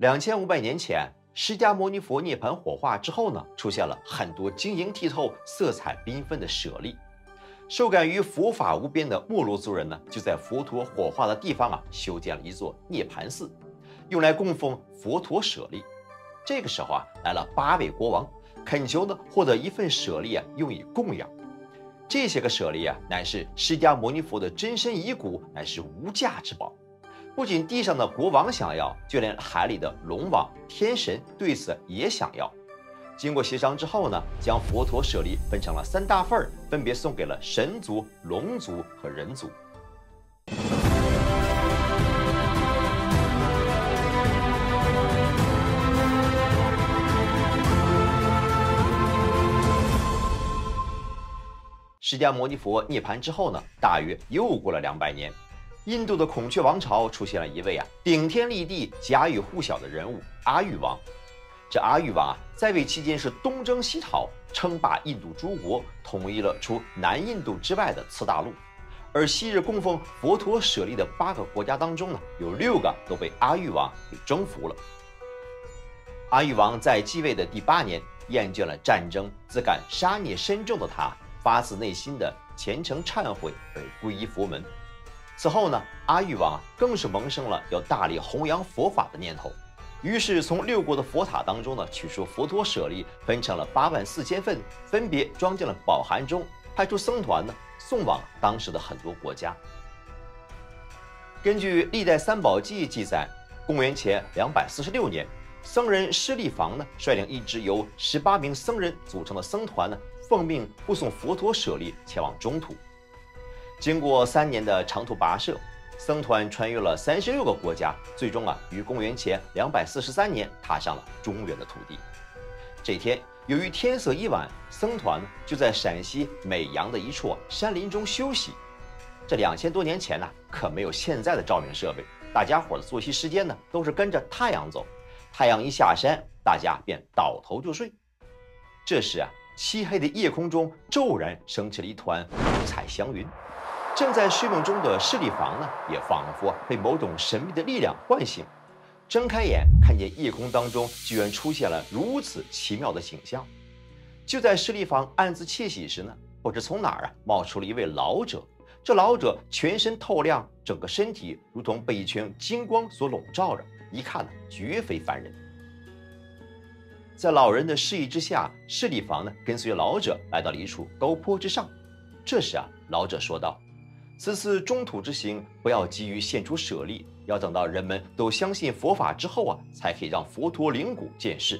2500年前，释迦牟尼佛涅槃火化之后呢，出现了很多晶莹剔透、色彩缤纷的舍利。受感于佛法无边的摩罗族人呢，就在佛陀火化的地方修建了一座涅槃寺，用来供奉佛陀舍利。这个时候来了8位国王，恳求呢获得一份舍利用以供养。这些个舍利乃是释迦牟尼佛的真身遗骨，乃是无价之宝。不仅地上的国王想要，就连海里的龙王、天神对此也想要。经过协商之后呢，将佛陀舍利分成了3大份，分别送给了神族、龙族和人族。释迦牟尼佛涅槃之后呢，大约又过了200年，印度的孔雀王朝出现了一位顶天立地、家喻户晓的人物阿育王。这阿育王在位期间是东征西讨，称霸印度诸国，统一了除南印度之外的次大陆。而昔日供奉佛陀舍利的8个国家当中呢，有6个都被阿育王给征服了。阿育王在继位的第8年，厌倦了战争，自感杀孽深重的他，发自内心的虔诚忏悔而皈依佛门。此后呢，阿育王更是萌生了要大力弘扬佛法的念头。于是从6国的佛塔当中呢，取出佛陀舍利，分成了84000份，分别装进了宝函中，派出僧团呢送往当时的很多国家。根据《历代三宝记》记载，公元前246年，僧人施利房呢率领一支由18名僧人组成的僧团呢，奉命护送佛陀舍利前往中土。经过3年的长途跋涉，僧团穿越了36个国家，最终于公元前243年踏上了中原的土地。这天，由于天色已晚，僧团就在陕西美阳的一处山林中休息。这2000多年前可没有现在的照明设备，大家伙的作息时间呢都是跟着太阳走，太阳一下山，大家便倒头就睡。这时漆黑的夜空中骤然升起了一团五彩祥云。正在睡梦中的施利房呢，也仿佛被某种神秘的力量唤醒，睁开眼，看见夜空当中居然出现了如此奇妙的景象。就在施利房暗自窃喜时呢，不知从哪儿冒出了一位老者。这老者全身透亮，整个身体如同被一圈金光所笼罩着，一看绝非凡人。在老人的示意之下，施利房呢跟随老者来到了一处高坡之上。这时老者说道：“此次中土之行，不要急于献出舍利，要等到人们都相信佛法之后才可以让佛陀灵骨见世。”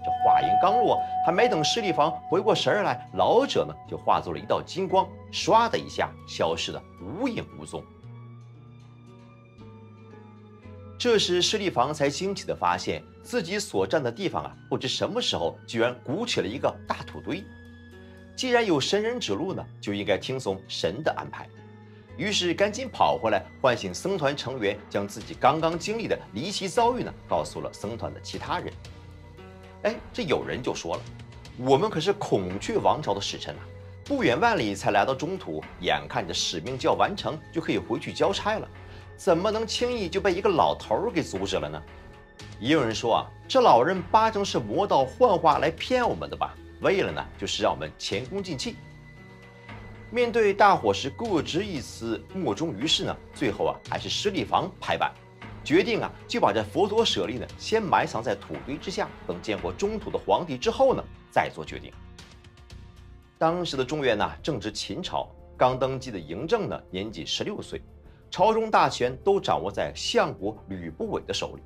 这话音刚落，还没等施利房回过神来，老者呢就化作了一道金光，唰的一下消失得无影无踪。这时施利房才惊奇地发现，自己所站的地方不知什么时候居然鼓起了一个大土堆。既然有神人指路呢，就应该听从神的安排。于是赶紧跑回来，唤醒僧团成员，将自己刚刚经历的离奇遭遇呢告诉了僧团的其他人。这有人就说了：“我们可是孔雀王朝的使臣不远万里才来到中土，眼看着使命就要完成，就可以回去交差了，怎么能轻易就被一个老头给阻止了呢？”也有人说这老人八成是魔道幻化来骗我们的吧，为了呢就是让我们前功尽弃。面对大伙是各执一词，莫衷于事呢，最后还是施利房拍板，决定就把这佛陀舍利呢先埋藏在土堆之下，等见过中土的皇帝之后呢再做决定。当时的中原正值秦朝，刚登基的嬴政呢年仅16岁，朝中大权都掌握在相国吕不韦的手里。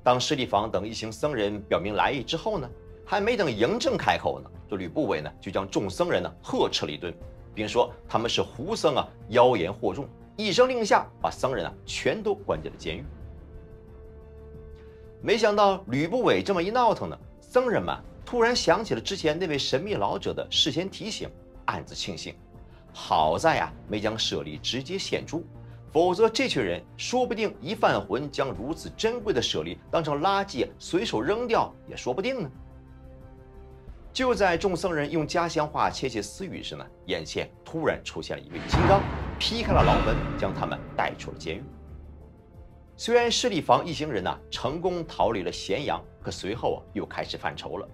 当施利房等一行僧人表明来意之后呢，还没等嬴政开口呢，这吕不韦呢就将众僧人呵斥了一顿，并说他们是胡僧妖言惑众，一声令下，把僧人全都关进了监狱。没想到吕不韦这么一闹腾呢，僧人们突然想起了之前那位神秘老者的事先提醒，暗自庆幸，好在没将舍利直接献出，否则这群人说不定一犯浑，将如此珍贵的舍利当成垃圾随手扔掉也说不定呢。就在众僧人用家乡话窃窃私语时呢，眼前突然出现了一位金刚，劈开了牢门，将他们带出了监狱。虽然施利房一行人成功逃离了咸阳，可随后又开始犯愁了。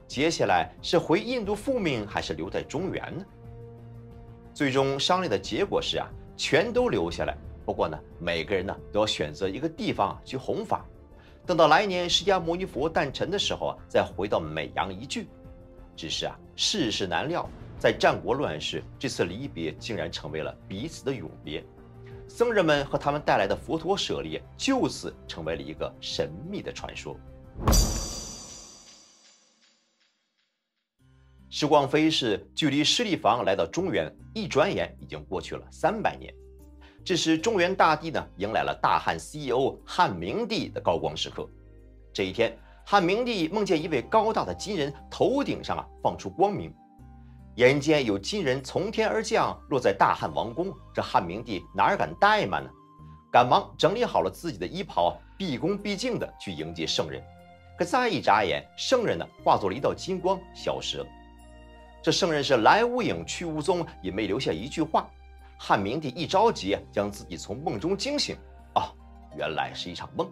接下来是回印度复命，还是留在中原呢？最终商量的结果是全都留下来。不过呢，每个人都要选择一个地方去弘法。等到来年释迦牟尼佛诞辰的时候再回到美阳一聚。只是世事难料，在战国乱世，这次离别竟然成为了彼此的永别。僧人们和他们带来的佛陀舍利，就此成为了一个神秘的传说。时光飞逝，距离施利房来到中原，一转眼已经过去了300年。这时，中原大地迎来了大汉 CEO 汉明帝的高光时刻。这一天，汉明帝梦见一位高大的金人头顶上放出光明，眼见有金人从天而降，落在大汉王宫，这汉明帝哪敢怠慢呢？赶忙整理好了自己的衣袍，毕恭毕敬地去迎接圣人。可再一眨眼，圣人化作了一道金光消失了。这圣人是来无影去无踪，也没留下一句话。汉明帝一着急，将自己从梦中惊醒。原来是一场梦。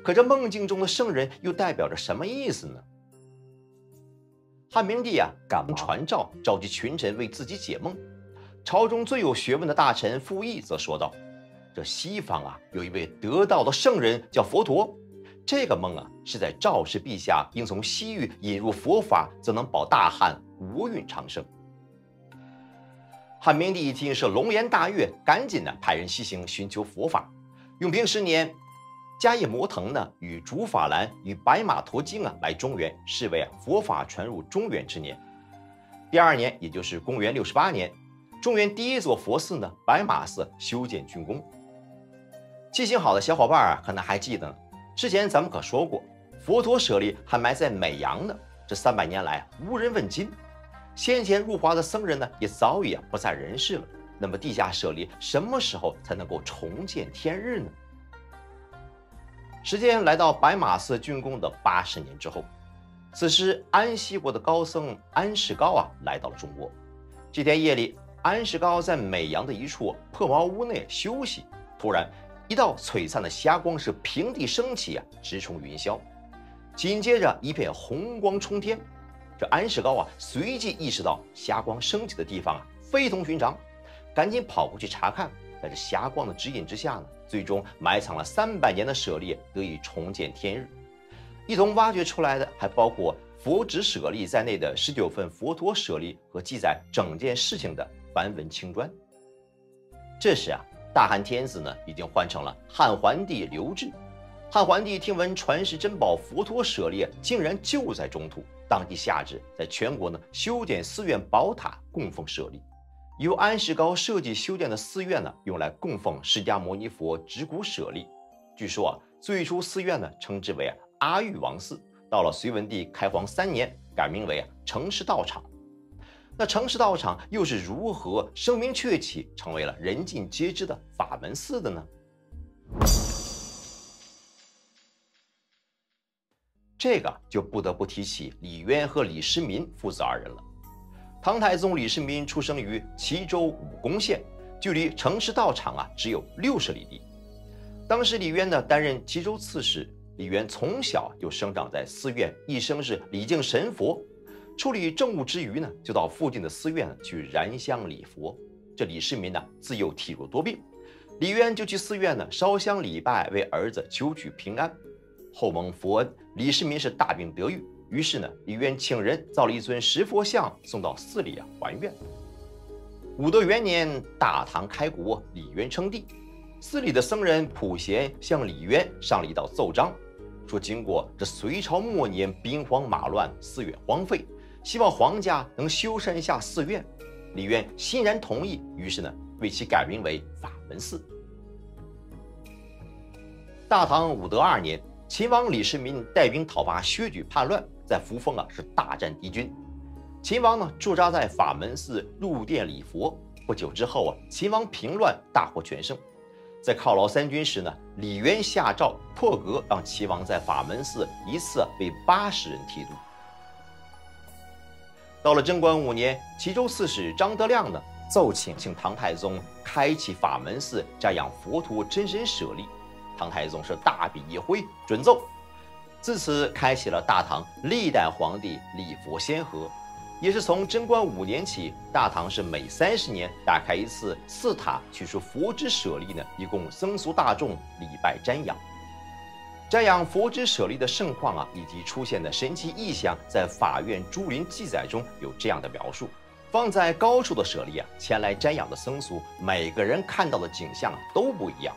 可这梦境中的圣人又代表着什么意思呢？汉明帝赶忙传召，召集群臣为自己解梦。朝中最有学问的大臣傅毅则说道：“这西方有一位得道的圣人叫佛陀，这个梦是在昭示陛下应从西域引入佛法，则能保大汉国运长盛。”汉明帝一听是龙颜大悦，赶紧派人西行寻求佛法。永平10年，迦叶摩腾与竺法兰与白马驮经来中原，是为佛法传入中原之年。第2年，也就是公元68年，中原第一座佛寺白马寺修建竣工。记性好的小伙伴可能还记得呢，之前咱们可说过，佛陀舍利还埋在美阳呢。这300年来无人问津，先前入华的僧人也早已不在人世了。那么地下舍利什么时候才能够重见天日呢？时间来到白马寺竣工的80年之后，此时安西国的高僧安世高来到了中国。这天夜里，安世高在美阳的一处破茅屋内休息，突然一道璀璨的霞光是平地升起直冲云霄，紧接着一片红光冲天。这安世高随即意识到霞光升起的地方非同寻常，赶紧跑过去查看。在这霞光的指引之下最终埋藏了300年的舍利得以重见天日。一同挖掘出来的还包括佛指舍利在内的19份佛陀舍利和记载整件事情的梵文青砖。这时大汉天子已经换成了汉桓帝刘志。汉桓帝听闻传世珍宝佛陀舍利竟然就在中土，当即下旨在全国修建寺院宝塔供奉舍利。由安世高设计修建的寺院用来供奉释迦牟尼佛指骨舍利。据说最初寺院称之为阿育王寺，到了隋文帝开皇3年，改名为成实道场。那成实道场又是如何声名鹊起，成为了人尽皆知的法门寺的呢？这个就不得不提起李渊和李世民父子2人了。唐太宗李世民出生于齐州武功县，距离成实道场只有60里地。当时李渊担任齐州刺史。李渊从小就生长在寺院，一生是礼敬神佛。处理政务之余就到附近的寺院去燃香礼佛。这李世民自幼体弱多病，李渊就去寺院烧香礼拜，为儿子求取平安。后蒙佛恩，李世民是大病得愈。于是李渊请人造了一尊石佛像，送到寺里还愿。武德元年，大唐开国，李渊称帝。寺里的僧人普贤向李渊上了一道奏章，说经过这隋朝末年兵荒马乱，寺院荒废，希望皇家能修缮一下寺院。李渊欣然同意，于是为其改名为法门寺。大唐武德2年，秦王李世民带兵讨伐薛举叛乱，在扶风是大战敌军。秦王驻扎在法门寺入殿礼佛。不久之后秦王平乱，大获全胜。在犒劳三军时李渊下诏破格，让齐王在法门寺一次为80人剃度。到了贞观5年，齐州刺史张德亮奏请唐太宗开启法门寺，瞻仰佛陀真身舍利。唐太宗是大笔一挥，准奏。自此开启了大唐历代皇帝礼佛先河，也是从贞观5年起，大唐是每30年打开一次寺塔，取出佛之舍利呢，以供僧俗大众礼拜瞻仰。瞻仰佛之舍利的盛况啊，以及出现的神奇异象，在法院珠林记载中有这样的描述：放在高处的舍利啊，前来瞻仰的僧俗，每个人看到的景象都不一样。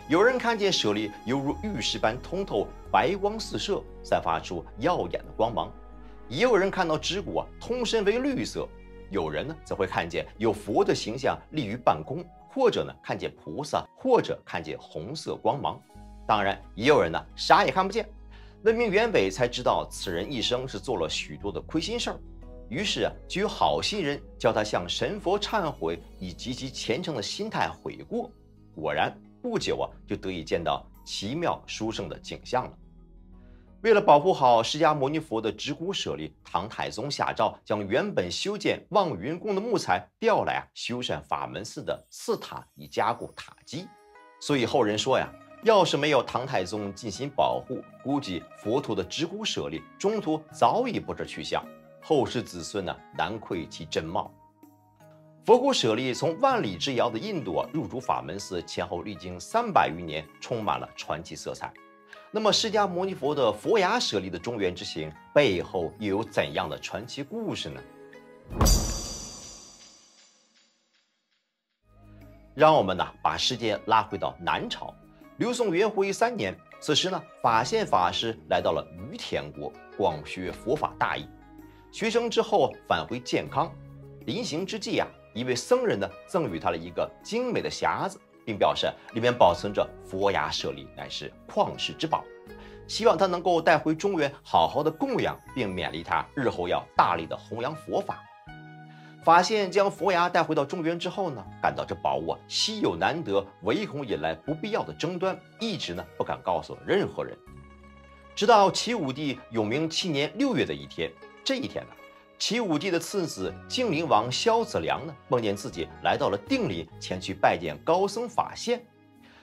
有人看见舍利犹如玉石般通透，白光四射，散发出耀眼的光芒；也有人看到指骨通身为绿色。有人呢，则会看见有佛的形象立于半空，或者呢看见菩萨，或者看见红色光芒。当然，也有人呢啥也看不见。问明原委，才知道此人一生是做了许多的亏心事儿。于是就有好心人叫他向神佛忏悔，以极其虔诚的心态悔过。果然，不久就得以见到奇妙殊胜的景象了。为了保护好释迦牟尼佛的指骨舍利，唐太宗下诏将原本修建望云宫的木材调来修缮法门寺的寺塔，以加固塔基。所以后人说呀，要是没有唐太宗尽心保护，估计佛陀的指骨舍利中途早已不知去向，后世子孙难窥其真貌。佛骨舍利从万里之遥的印度入主法门寺，前后历经300余年，充满了传奇色彩。那么释迦牟尼佛的佛牙舍利的中原之行背后又有怎样的传奇故事呢？让我们把时间拉回到南朝，刘宋元徽3年，此时法宪法师来到了于田国，广学佛法大义。学成之后返回建康，临行之际一位僧人赠予他了一个精美的匣子，并表示里面保存着佛牙舍利，乃是旷世之宝，希望他能够带回中原好好的供养，并勉励他日后要大力的弘扬佛法。法宪将佛牙带回到中原之后感到这宝物稀有难得，唯恐引来不必要的争端，一直不敢告诉任何人。直到齐武帝永明7年6月的一天，这一天齐武帝的次子净灵王萧子良梦见自己来到了定陵，前去拜见高僧法宪。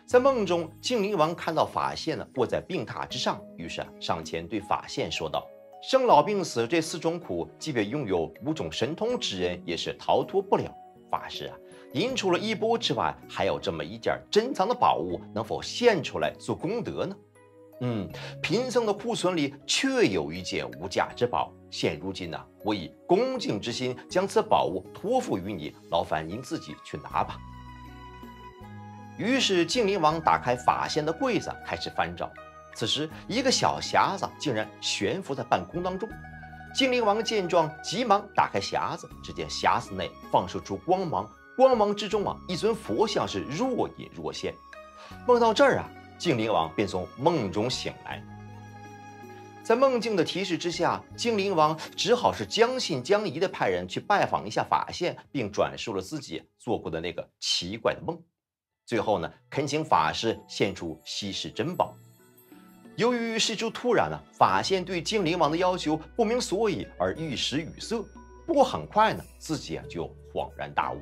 在梦中，净灵王看到法宪卧在病榻之上，于是上前对法宪说道：“生老病死这4种苦，即便拥有5种神通之人，也是逃脱不了。法师您除了衣钵之外，还有这么一件珍藏的宝物，能否献出来做功德呢？”贫僧的库存里确有一件无价之宝，现如今我以恭敬之心将此宝物托付于你，劳烦您自己去拿吧。于是净灵王打开法宪的柜子，开始翻找。此时一个小匣子竟然悬浮在半空当中。净灵王见状，急忙打开匣子，只见匣子内放射出光芒，光芒之中一尊佛像是若隐若现。梦到这儿净灵王便从梦中醒来。在梦境的提示之下，净灵王只好是将信将疑的派人去拜访一下法宪，并转述了自己做过的那个奇怪的梦。最后恳请法师献出稀世珍宝。由于事出突然法宪对净灵王的要求不明所以，而一时语塞。不过很快自己就恍然大悟。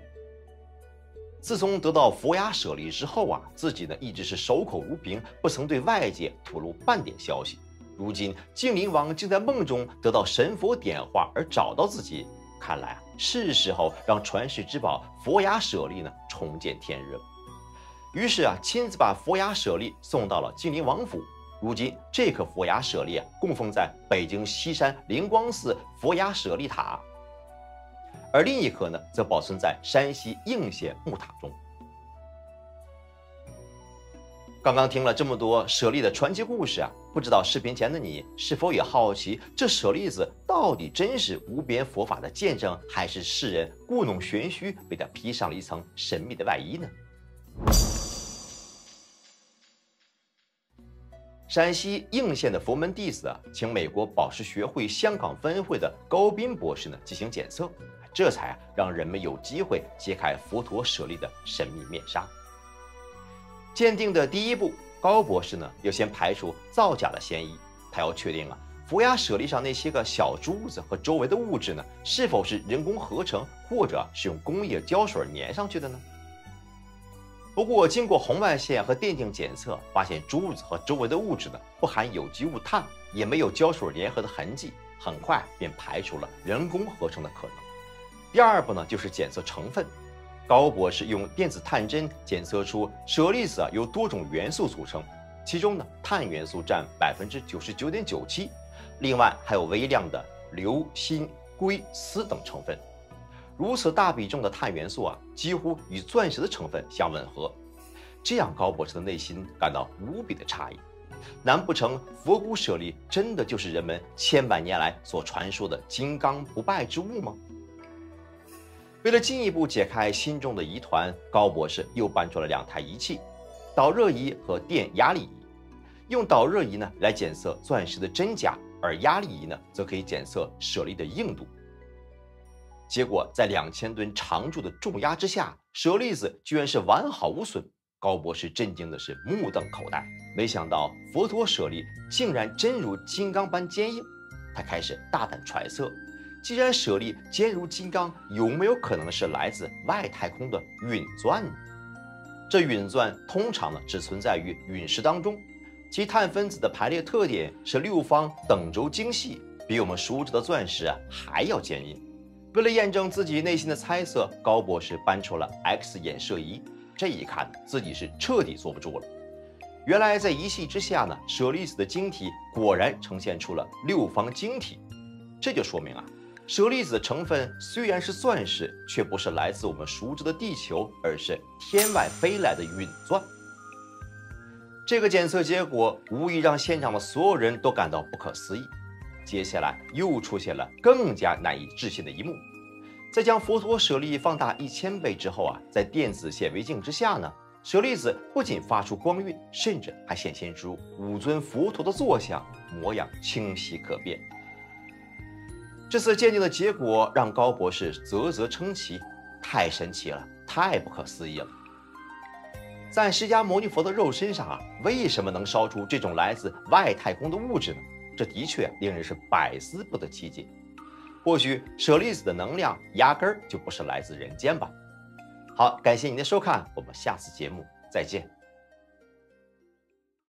自从得到佛牙舍利之后自己一直是守口如瓶，不曾对外界吐露半点消息。如今净灵王竟在梦中得到神佛点化而找到自己，看来是时候让传世之宝佛牙舍利重见天日了。于是亲自把佛牙舍利送到了净灵王府。如今这颗佛牙舍利供奉在北京西山灵光寺佛牙舍利塔，而另一颗则保存在山西应县木塔中。刚刚听了这么多舍利的传奇故事不知道视频前的你是否也好奇，这舍利子到底真是无边佛法的见证，还是世人故弄玄虚，为它披上了一层神秘的外衣呢？山西应县的佛门弟子请美国宝石学会香港分会的高斌博士进行检测，这才让人们有机会揭开佛陀舍利的神秘面纱。鉴定的第一步，高博士要先排除造假的嫌疑，他要确定佛牙舍利上那些个小珠子和周围的物质是否是人工合成，或者是用工业胶水粘上去的呢？不过，经过红外线和电镜检测，发现珠子和周围的物质呢不含有机物碳，也没有胶水联合的痕迹，很快便排除了人工合成的可能。第二步呢，就是检测成分。高博士用电子探针检测出舍利子由多种元素组成，其中呢碳元素占99.97%，另外还有微量的硫、锌、硅、锶等成分。如此大比重的碳元素几乎与钻石的成分相吻合，这让高博士的内心感到无比的诧异。难不成佛骨舍利真的就是人们千百年来所传说的金刚不败之物吗？为了进一步解开心中的疑团，高博士又搬出了2台仪器，导热仪和电压力仪。用导热仪呢来检测钻石的真假，而压力仪呢则可以检测舍利的硬度。结果在2000吨常驻的重压之下，舍利子居然是完好无损。高博士震惊的是目瞪口呆，没想到佛陀舍利竟然真如金刚般坚硬。他开始大胆揣测，既然舍利坚如金刚，有没有可能是来自外太空的陨钻呢？这陨钻通常呢只存在于陨石当中，其碳分子的排列特点是6方等轴精细，比我们熟知的钻石还要坚硬。为了验证自己内心的猜测，高博士搬出了 X 衍射仪。这一看，自己是彻底坐不住了。原来在仪器之下呢，舍利子的晶体果然呈现出了6方晶体。这就说明舍利子的成分虽然是钻石，却不是来自我们熟知的地球，而是天外飞来的陨钻。这个检测结果无疑让现场的所有人都感到不可思议。接下来又出现了更加难以置信的一幕，在将佛陀舍利放大1000倍之后在电子显微镜之下呢，舍利子不仅发出光晕，甚至还显现出5尊佛陀的坐像，模样清晰可辨。这次鉴定的结果让高博士啧啧称奇，太神奇了，太不可思议了。在释迦牟尼佛的肉身上为什么能烧出这种来自外太空的物质呢？这的确令人是百思不得其解。或许舍利子的能量压根儿就不是来自人间吧。好，感谢您的收看，我们下次节目再见。